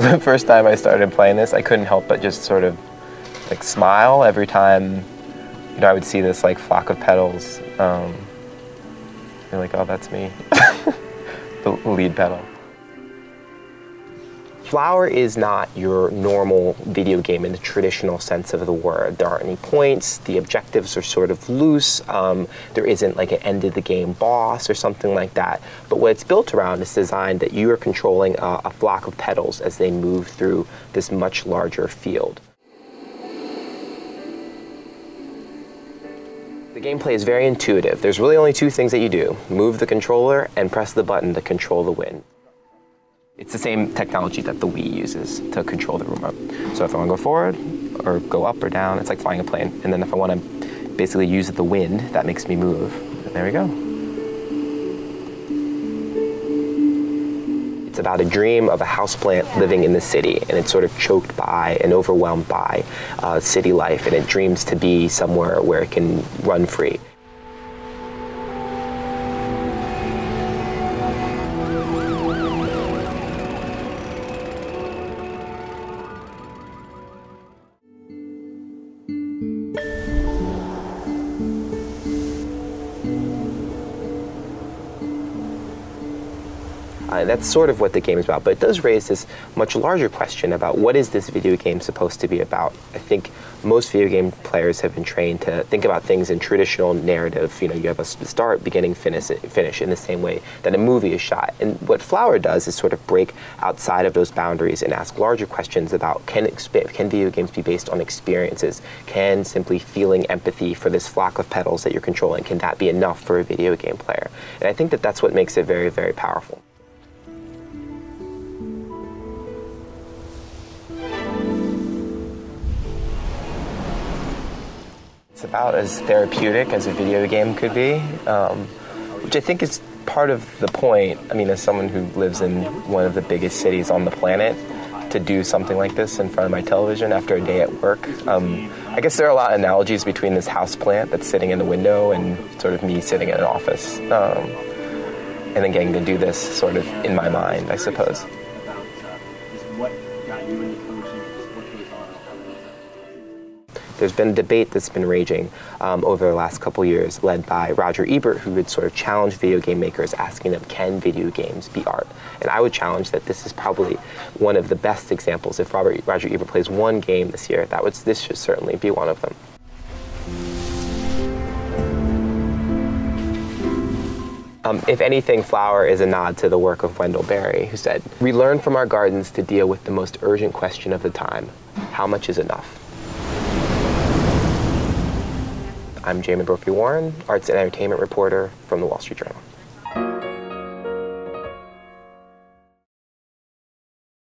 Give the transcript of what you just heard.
The first time I started playing this, I couldn't help but just sort of like smile every time, you know, I would see this like flock of petals. You're like, oh, that's me, the lead petal. Flower is not your normal video game in the traditional sense of the word. There aren't any points, the objectives are sort of loose, there isn't like an end of the game boss or something like that. But what it's built around is designed that you are controlling a flock of petals as they move through this much larger field. The gameplay is very intuitive. There's really only two things that you do: move the controller and press the button to control the wind. It's the same technology that the Wii uses to control the remote. So if I want to go forward or go up or down, it's like flying a plane. And then if I want to basically use the wind, that makes me move. And there we go. It's about a dream of a houseplant living in the city, and it's sort of choked by and overwhelmed by city life, and it dreams to be somewhere where it can run free. That's sort of what the game is about, but it does raise this much larger question about what is this video game supposed to be about. I think most video game players have been trained to think about things in traditional narrative. You know, you have a start, beginning, finish in the same way that a movie is shot. And what Flower does is sort of break outside of those boundaries and ask larger questions about can video games be based on experiences? Can simply feeling empathy for this flock of petals that you're controlling, can that be enough for a video game player? And I think that that's what makes it very, very powerful. It's about as therapeutic as a video game could be, which I think is part of the point. I mean, as someone who lives in one of the biggest cities on the planet, to do something like this in front of my television after a day at work, I guess there are a lot of analogies between this house plant that's sitting in the window and sort of me sitting in an office, and then getting to do this sort of in my mind, I suppose. There's been a debate that's been raging over the last couple years, led by Roger Ebert, who would sort of challenge video game makers, asking them, can video games be art? And I would challenge that this is probably one of the best examples. If Roger Ebert plays one game this year, this should certainly be one of them. If anything, Flower is a nod to the work of Wendell Berry, who said, "We learn from our gardens to deal with the most urgent question of the time: how much is enough?" I'm Jamin Brophy-Warren, arts and entertainment reporter from the Wall Street Journal.